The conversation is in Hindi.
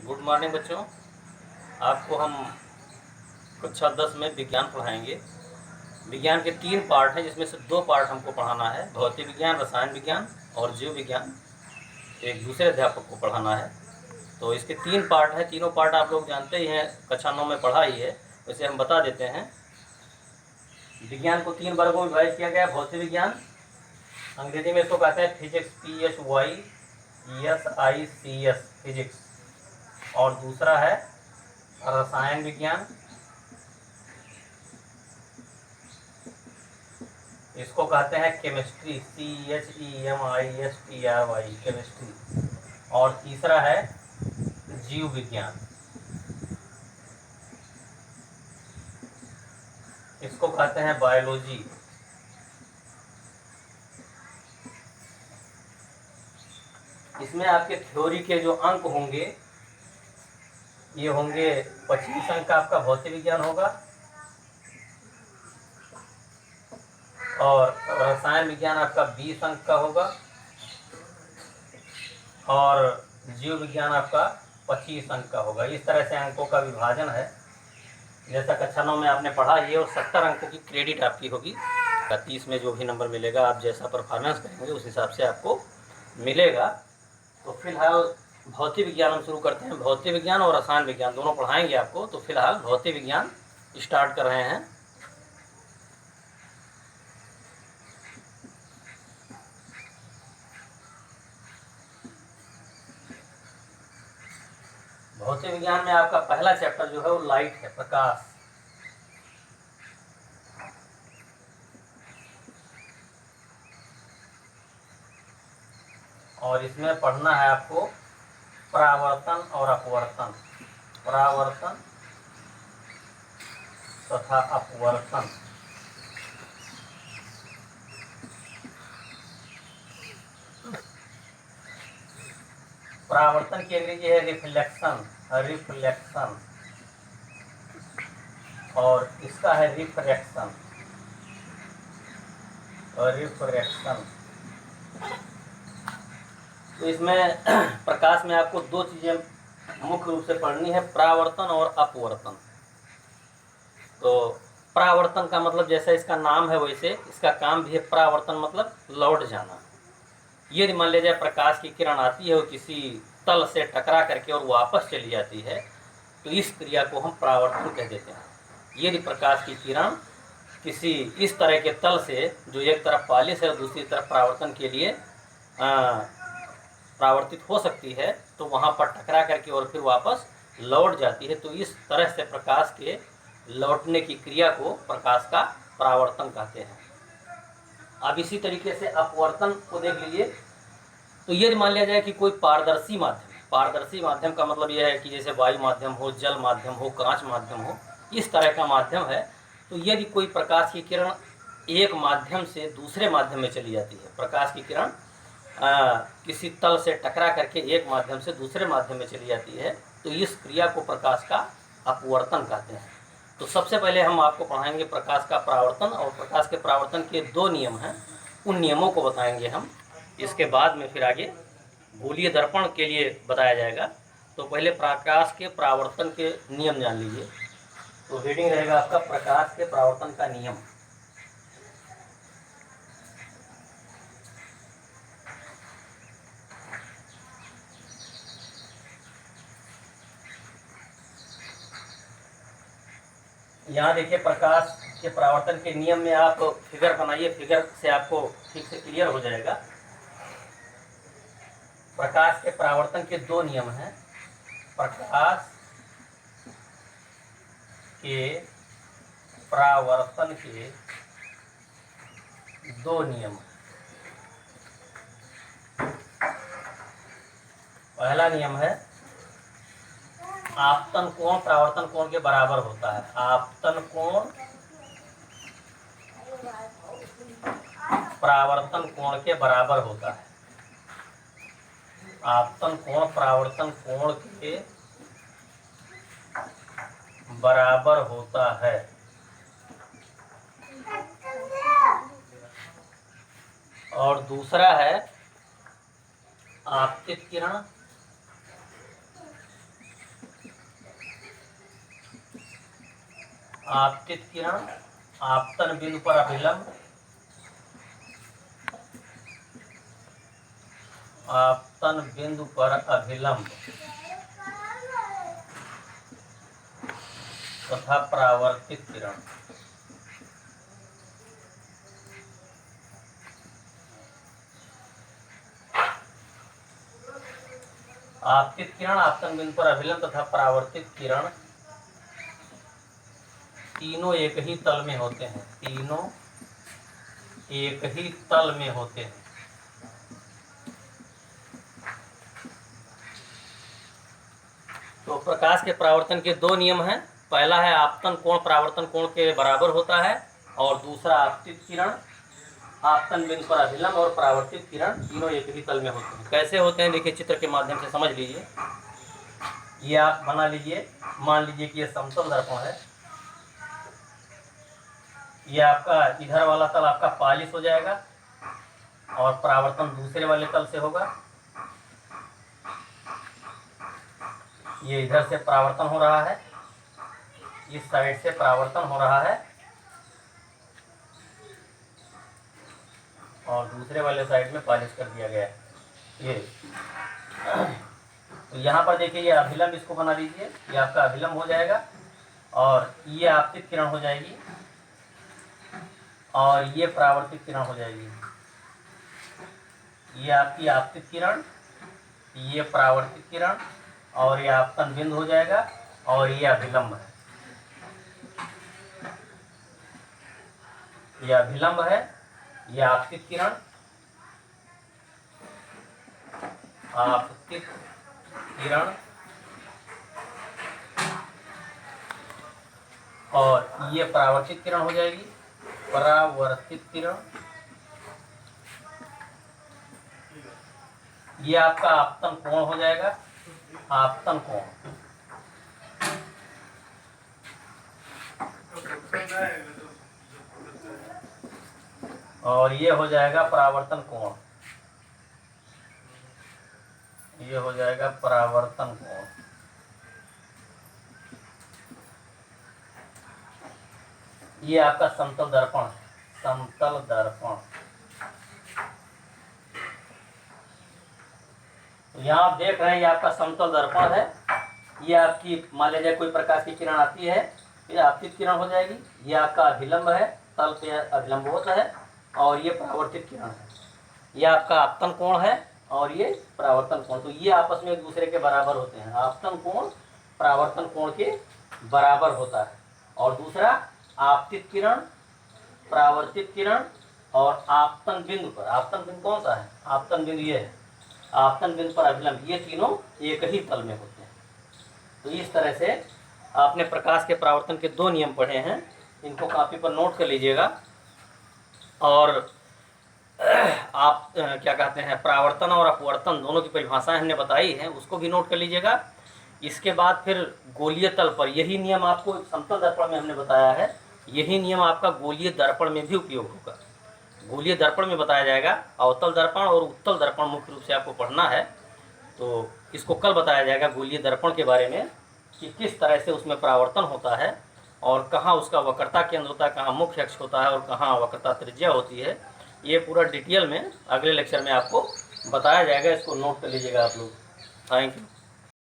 गुड मॉर्निंग बच्चों। आपको हम कक्षा 10 में विज्ञान पढ़ाएंगे। विज्ञान के 3 पार्ट हैं, जिसमें से 2 पार्ट हमको पढ़ाना है, भौतिक विज्ञान, रसायन विज्ञान और जीव विज्ञान। एक दूसरे अध्यापक को पढ़ाना है। तो इसके 3 पार्ट हैं। तीनों पार्ट आप लोग जानते ही हैं, कक्षा 9 में पढ़ा ही है। वैसे हम बता देते हैं। विज्ञान को 3 वर्गों में विभाजित किया गया है। भौतिक विज्ञान, अंग्रेजी में इसको कहते हैं फिजिक्स, PHYSICS, फिजिक्स। और दूसरा है रसायन विज्ञान, इसको कहते हैं केमिस्ट्री, CHEMISTRY, केमिस्ट्री। और तीसरा है जीव विज्ञान, इसको कहते हैं बायोलॉजी। इसमें आपके थ्योरी के जो अंक होंगे, ये होंगे 25 अंक का आपका भौतिक विज्ञान होगा, और रसायन विज्ञान आपका 20 अंक का होगा, और जीव विज्ञान आपका 25 अंक का होगा। इस तरह से अंकों का विभाजन है। जैसा कक्षा 9 में आपने पढ़ा, ये और 70 अंकों की क्रेडिट आपकी होगी। 30 में जो भी नंबर मिलेगा, आप जैसा परफॉर्मेंस करेंगे उस हिसाब से आपको मिलेगा। तो फिलहाल भौतिक विज्ञान हम शुरू करते हैं। भौतिक विज्ञान और रसायन विज्ञान दोनों पढ़ाएंगे आपको। तो फिलहाल भौतिक विज्ञान स्टार्ट कर रहे हैं। भौतिक विज्ञान में आपका पहला चैप्टर जो है वो लाइट है, प्रकाश। और इसमें पढ़ना है आपको परावर्तन और अपवर्तन, परावर्तन तथा अपवर्तन। परावर्तन की अंग्रेजी है रिफ्लेक्शन, रिफ्लेक्शन, और इसका है रिफ्रैक्शन, रिफ्रैक्शन। तो इसमें प्रकाश में आपको 2 चीज़ें मुख्य रूप से पढ़नी है, परावर्तन और अपवर्तन। तो परावर्तन का मतलब जैसा इसका नाम है वैसे इसका काम भी है। परावर्तन मतलब लौट जाना। यदि मान लिया जाए प्रकाश की किरण आती है, वो किसी तल से टकरा करके और वापस चली जाती है, तो इस क्रिया को हम परावर्तन कह देते हैं। यदि प्रकाश की किरण किसी इस तरह के तल से, जो एक तरफ पालिश है और दूसरी तरफ परावर्तन के लिए परावर्तित हो सकती है, तो वहाँ पर टकरा करके और फिर वापस लौट जाती है, तो इस तरह से प्रकाश के लौटने की क्रिया को प्रकाश का परावर्तन कहते हैं। अब इसी तरीके से अपवर्तन को देख लीजिए। तो यदि मान लिया जाए कि कोई पारदर्शी माध्यम, पारदर्शी माध्यम का मतलब यह है कि जैसे वायु माध्यम हो, जल माध्यम हो, कांच माध्यम हो, इस तरह का माध्यम है। तो यदि कोई प्रकाश की किरण एक माध्यम से दूसरे माध्यम में चली जाती है, प्रकाश की किरण किसी तल से टकरा करके एक माध्यम से दूसरे माध्यम में चली जाती है, तो इस क्रिया को प्रकाश का अपवर्तन कहते हैं। तो सबसे पहले हम आपको पढ़ाएंगे प्रकाश का परावर्तन, और प्रकाश के परावर्तन के 2 नियम हैं, उन नियमों को बताएंगे हम। इसके बाद में फिर आगे गोलीय दर्पण के लिए बताया जाएगा। तो पहले प्रकाश के परावर्तन के नियम जान लीजिए। तो हेडिंग रहेगा आपका प्रकाश के परावर्तन का नियम। यहाँ देखिए, प्रकाश के परावर्तन के नियम में आप फिगर बनाइए, फिगर से आपको ठीक से क्लियर हो जाएगा। प्रकाश के परावर्तन के 2 नियम हैं। प्रकाश के परावर्तन के 2 नियम। पहला नियम है आपतन कोण परावर्तन कोण के बराबर होता है। आपतन कोण परावर्तन कोण के बराबर होता है। आपतन कोण परावर्तन कोण के बराबर होता है। और दूसरा है आपतित किरण आपतित किरण आपतन बिंदु पर अभिलंब, आपतन बिंदु पर अभिलंब तथा परावर्तित किरण। आपतित किरण आपतन बिंदु पर अभिलंब तथा परावर्तित किरण तीनों एक ही तल में होते हैं, तीनों एक ही तल में होते हैं। तो प्रकाश के परावर्तन के दो नियम हैं। पहला है आपतन कोण परावर्तन कोण के बराबर होता है, और दूसरा आपतित किरण आपतन बिंदु पर अभिलंब और परावर्तित किरण तीनों एक ही तल में होते हैं। कैसे होते हैं देखिए, चित्र के माध्यम से समझ लीजिए। ये आप बना लीजिए, मान लीजिए कि ये समतल दर्पण है, ये आपका इधर वाला तल आपका पालिश हो जाएगा और परावर्तन दूसरे वाले तल से होगा। ये इधर से परावर्तन हो रहा है, इस साइड से परावर्तन हो रहा है, और दूसरे वाले साइड में पॉलिश कर दिया गया है। ये तो यहाँ पर देखिए, ये अभिलंब इसको बना लीजिए, ये आपका अभिलंब हो जाएगा, और ये आपतित किरण हो जाएगी, और ये परावर्तित किरण हो जाएगी। ये आपकी आपतित किरण, ये परावर्तित किरण, और ये आपतन बिंदु हो जाएगा, और ये अभिलंब है। ये अभिलंब है, ये आपतित किरण, आपतित किरण, और ये परावर्तित किरण हो जाएगी, परावर्तित किरण। ये आपका आपतन कोण हो जाएगा, आपतन कोण, और ये हो जाएगा परावर्तन कोण, ये हो जाएगा परावर्तन कोण। ये आपका समतल दर्पण है, समतल दर्पण। तो यहाँ आप देख रहे हैं, ये आपका समतल दर्पण है। ये आपकी मान लीजिए कोई प्रकाश की किरण आती है, ये आपतित किरण हो जाएगी। ये आपका अभिलंब है, तल पे अभिलंब होता है, और ये परावर्तित किरण है। ये आपका आपतन कोण है, और ये परावर्तन कोण। तो ये आपस में एक दूसरे के बराबर होते हैं। आपतन कोण परावर्तन कोण के बराबर होता है। और दूसरा आपतित किरण, परावर्तित किरण, और आपतन बिंदु पर, आपतन बिंदु कौन सा है, आपतन बिंदु ये है, आपतन बिंदु पर अभिलंब, ये तीनों एक ही तल में होते हैं। तो इस तरह से आपने प्रकाश के परावर्तन के दो नियम पढ़े हैं, इनको कॉपी पर नोट कर लीजिएगा। और आप क्या कहते हैं, परावर्तन और अपवर्तन दोनों की परिभाषाएं हमने बताई हैं, उसको भी नोट कर लीजिएगा। इसके बाद फिर गोलीय तल पर यही नियम आपको समतल दर्पण में हमने बताया है, यही नियम आपका गोलीय दर्पण में भी उपयोग होगा। गोलीय दर्पण में बताया जाएगा, अवतल दर्पण और उत्तल दर्पण मुख्य रूप से आपको पढ़ना है। तो इसको कल बताया जाएगा गोलीय दर्पण के बारे में, कि किस तरह से उसमें परावर्तन होता है, और कहाँ उसका वक्रता केंद्र होता है, कहाँ मुख्य अक्ष होता है, और कहाँ वक्रता त्रिज्या होती है। ये पूरा डिटेल में अगले लेक्चर में आपको बताया जाएगा। इसको नोट कर लीजिएगा आप लोग। Thank you.